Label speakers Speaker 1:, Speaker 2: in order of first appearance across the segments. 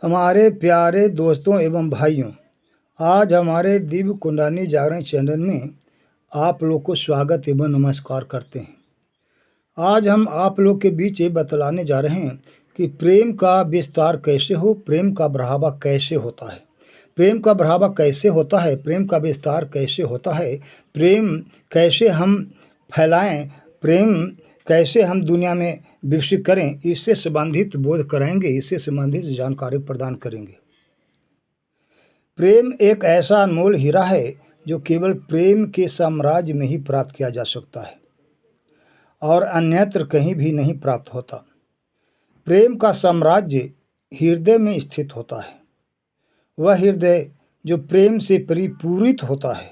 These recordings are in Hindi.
Speaker 1: हमारे प्यारे दोस्तों एवं भाइयों, आज हमारे दिव्य कुंडली जागरण चैनल में आप लोग को स्वागत एवं नमस्कार करते हैं। आज हम आप लोग के बीच ये बतलाने जा रहे हैं कि प्रेम का विस्तार कैसे हो, प्रेम का बढ़ावा कैसे होता है, प्रेम का बढ़ावा कैसे होता है, प्रेम का विस्तार कैसे होता है, प्रेम कैसे हम फैलाएं, प्रेम कैसे हम दुनिया में विकसित करें, इससे संबंधित बोध कराएंगे, इससे संबंधित जानकारी प्रदान करेंगे। प्रेम एक ऐसा अनमोल हीरा है जो केवल प्रेम के साम्राज्य में ही प्राप्त किया जा सकता है और अन्यत्र कहीं भी नहीं प्राप्त होता। प्रेम का साम्राज्य हृदय में स्थित होता है। वह हृदय जो प्रेम से परिपूरित होता है।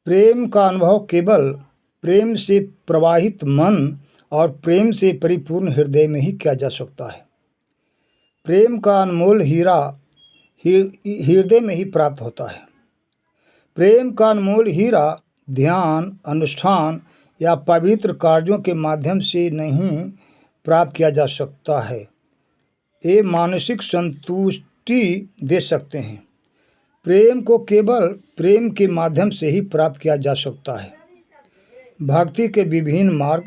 Speaker 1: प्रेम का अनुभव केवल प्रेम से प्रवाहित मन और प्रेम से परिपूर्ण हृदय में ही किया जा सकता है। प्रेम का अनमोल हीरा हृदय में ही प्राप्त होता है। प्रेम का अनमोल हीरा ध्यान, अनुष्ठान या पवित्र कार्यों के माध्यम से नहीं प्राप्त किया जा सकता है। ये मानसिक संतुष्टि दे सकते हैं। प्रेम को केवल प्रेम के माध्यम से ही प्राप्त किया जा सकता है। भक्ति के विभिन्न मार्ग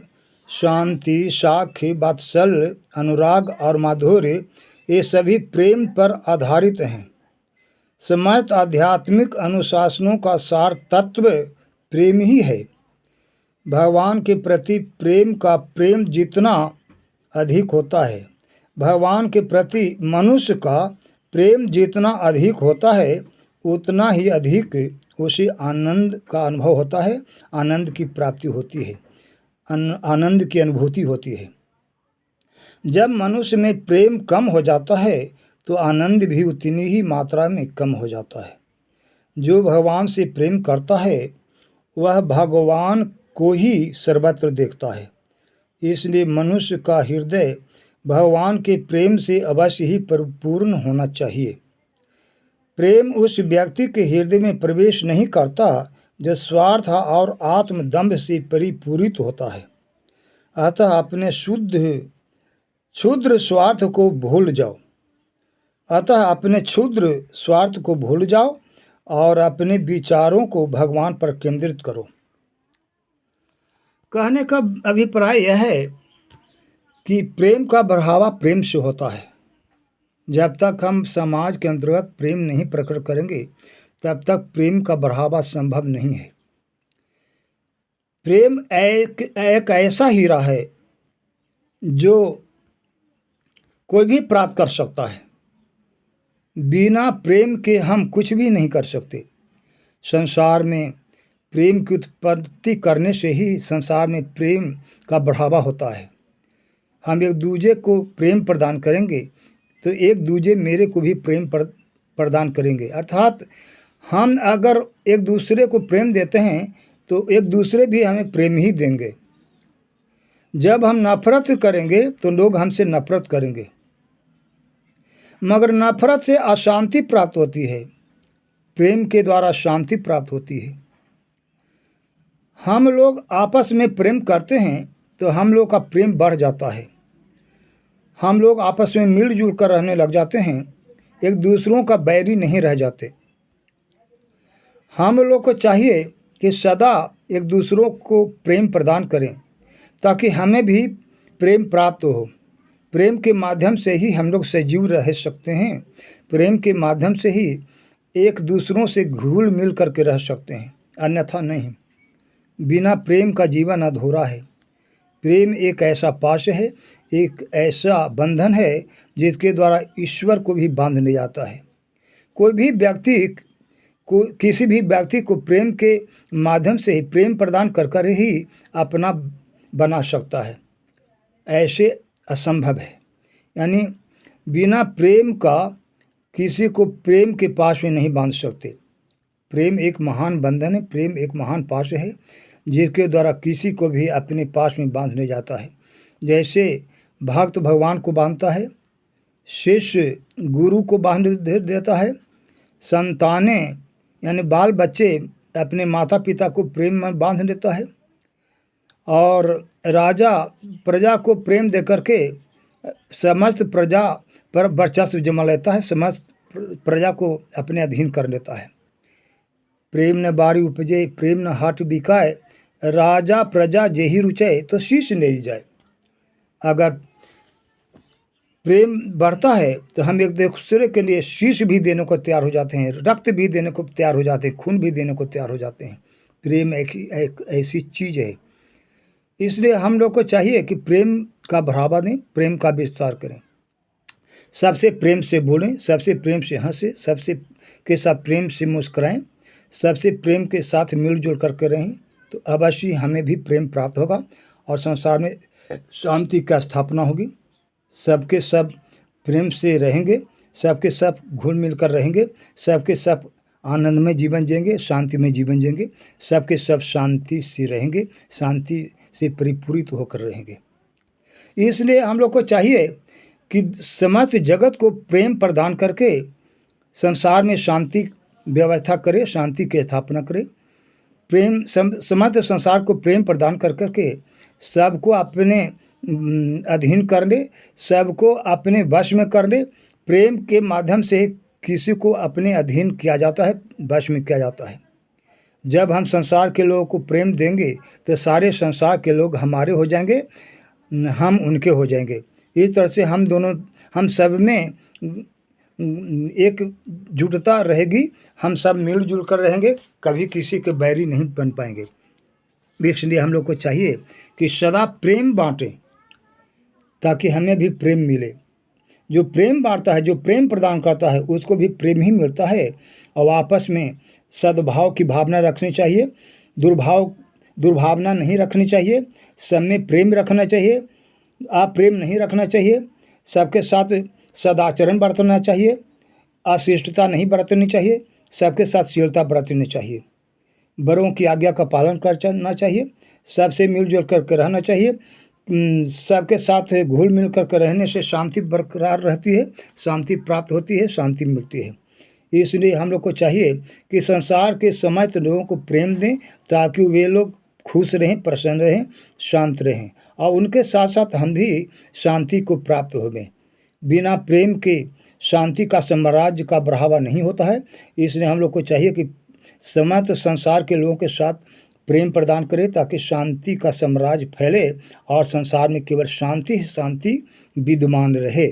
Speaker 1: शांति, साख्य, वात्सल्य, अनुराग और माधुर्य ये सभी प्रेम पर आधारित हैं। समस्त आध्यात्मिक अनुशासनों का सार तत्व प्रेम ही है। भगवान के प्रति प्रेम का प्रेम जितना अधिक होता है, भगवान के प्रति मनुष्य का प्रेम जितना अधिक होता है, उतना ही अधिक उसे आनंद का अनुभव होता है, आनंद की प्राप्ति होती है, आनंद की अनुभूति होती है। जब मनुष्य में प्रेम कम हो जाता है तो आनंद भी उतनी ही मात्रा में कम हो जाता है। जो भगवान से प्रेम करता है वह भगवान को ही सर्वत्र देखता है। इसलिए मनुष्य का हृदय भगवान के प्रेम से अवश्य ही परिपूर्ण होना चाहिए। प्रेम उस व्यक्ति के हृदय में प्रवेश नहीं करता जो स्वार्थ और आत्मदंभ से परिपूरित होता है। अतः अपने क्षुद्र स्वार्थ को भूल जाओ। और अपने विचारों को भगवान पर केंद्रित करो। कहने का अभिप्राय यह है कि प्रेम का बढ़ावा प्रेम से होता है। जब तक हम समाज के अंतर्गत प्रेम नहीं प्रकट करेंगे तब तक प्रेम का बढ़ावा संभव नहीं है। प्रेम एक ऐसा हीरा है जो कोई भी प्राप्त कर सकता है। बिना प्रेम के हम कुछ भी नहीं कर सकते। संसार में प्रेम की उत्पत्ति करने से ही संसार में प्रेम का बढ़ावा होता है। हम एक दूसरे को प्रेम प्रदान करेंगे तो एक दूसरे मेरे को भी प्रेम प्रदान करेंगे। अर्थात हम अगर एक दूसरे को प्रेम देते हैं तो एक दूसरे भी हमें प्रेम ही देंगे। जब हम नफरत करेंगे तो लोग हमसे नफरत करेंगे। मगर नफरत से अशांति प्राप्त होती है, प्रेम के द्वारा शांति प्राप्त होती है। हम लोग आपस में प्रेम करते हैं तो हम लोग का प्रेम बढ़ जाता है। हम लोग आपस में मिलजुल कर रहने लग जाते हैं, एक दूसरों का बैरी नहीं रह जाते। हम लोग को चाहिए कि सदा एक दूसरों को प्रेम प्रदान करें ताकि हमें भी प्रेम प्राप्त हो। प्रेम के माध्यम से ही हम लोग सजीव रह सकते हैं। प्रेम के माध्यम से ही एक दूसरों से घुल मिल करके रह सकते हैं, अन्यथा नहीं। बिना प्रेम का जीवन अधूरा है। प्रेम एक ऐसा पाश है, एक ऐसा बंधन है जिसके द्वारा ईश्वर को भी बांध ले जाता है। कोई भी व्यक्ति को किसी भी व्यक्ति को प्रेम के माध्यम से ही प्रेम प्रदान कर ही अपना बना सकता है। ऐसे असंभव है। यानी बिना प्रेम का किसी को प्रेम के पास में नहीं बांध सकते। प्रेम एक महान बंधन है, प्रेम एक महान पाश है जिसके द्वारा किसी को भी अपने पास में बांध ले जाता है। जैसे भक्त भगवान को बांधता है, शिष्य गुरु को बांध देता है, संतानें यानी बाल बच्चे अपने माता पिता को प्रेम में बांध देता है, और राजा प्रजा को प्रेम दे करके समस्त प्रजा पर वर्चस्व जमा लेता है, समस्त प्रजा को अपने अधीन कर लेता है। प्रेम न बारी उपजे, प्रेम न हाट बिकाए, राजा प्रजा जेहि रुचय तो शीश नहीं जाए। अगर प्रेम बढ़ता है तो हम एक दूसरे के लिए शीश भी देने को तैयार हो जाते हैं, रक्त भी देने को तैयार हो जाते हैं, खून भी देने को तैयार हो जाते हैं। प्रेम एक ऐसी चीज़ है। इसलिए हम लोग को चाहिए कि प्रेम का बढ़ावा दें, प्रेम का विस्तार करें, सबसे प्रेम से बोलें, सबसे प्रेम से हंसें, सबसे के साथ प्रेम से मुस्कुराएं, सबसे प्रेम के साथ मिलजुल करके रहें, तो अवश्य हमें भी प्रेम प्राप्त होगा और संसार में शांति का स्थापना होगी। सबके सब प्रेम से रहेंगे, सबके सब घुल मिल कर रहेंगे, सबके सब आनंद में जीवन जिएंगे, शांति में जीवन जिएंगे, सबके सब शांति से रहेंगे, शांति से परिपूरित होकर रहेंगे। इसलिए हम लोग को चाहिए कि समस्त जगत को प्रेम प्रदान करके संसार में शांति व्यवस्था करे, शांति की स्थापना करे। प्रेम समस्त संसार को प्रेम प्रदान कर करके सबको अपने अधीन कर ले, सबको अपने वश में कर ले। प्रेम के माध्यम से किसी को अपने अधीन किया जाता है, वश में किया जाता है। जब हम संसार के लोगों को प्रेम देंगे तो सारे संसार के लोग हमारे हो जाएंगे, हम उनके हो जाएंगे। इस तरह से हम सब में एक जुटता रहेगी, हम सब मिलजुल कर रहेंगे, कभी किसी के बैरी नहीं बन पाएंगे। इसलिए हम लोग को चाहिए कि सदा प्रेम बांटें ताकि हमें भी प्रेम मिले। जो प्रेम बांटता है, जो प्रेम प्रदान करता है, उसको भी प्रेम ही मिलता है। और आपस में सद्भाव की भावना रखनी चाहिए, दुर्भावना नहीं रखनी चाहिए, सब में प्रेम रखना चाहिए, आप प्रेम नहीं रखना चाहिए। सबके साथ सदाचरण बरतना चाहिए, अशिष्टता नहीं बरतनी चाहिए, सबके साथ शीलता बरतनी चाहिए, बड़ों की आज्ञा का पालन करना चाहिए, सबसे मिलजुल करके रहना चाहिए। सबके साथ घुल मिल करके रहने से शांति बरकरार रहती है, शांति प्राप्त होती है, शांति मिलती है। इसलिए हम लोग को चाहिए कि संसार के समस्त लोगों को प्रेम दें ताकि वे लोग खुश रहें, प्रसन्न रहें, शांत रहें, और उनके साथ साथ हम भी शांति को प्राप्त होवें। बिना प्रेम के शांति का साम्राज्य का बढ़ावा नहीं होता है। इसलिए हम लोग को चाहिए कि समस्त संसार के लोगों के साथ प्रेम प्रदान करें ताकि शांति का साम्राज्य फैले और संसार में केवल शांति ही शांति विद्यमान रहे।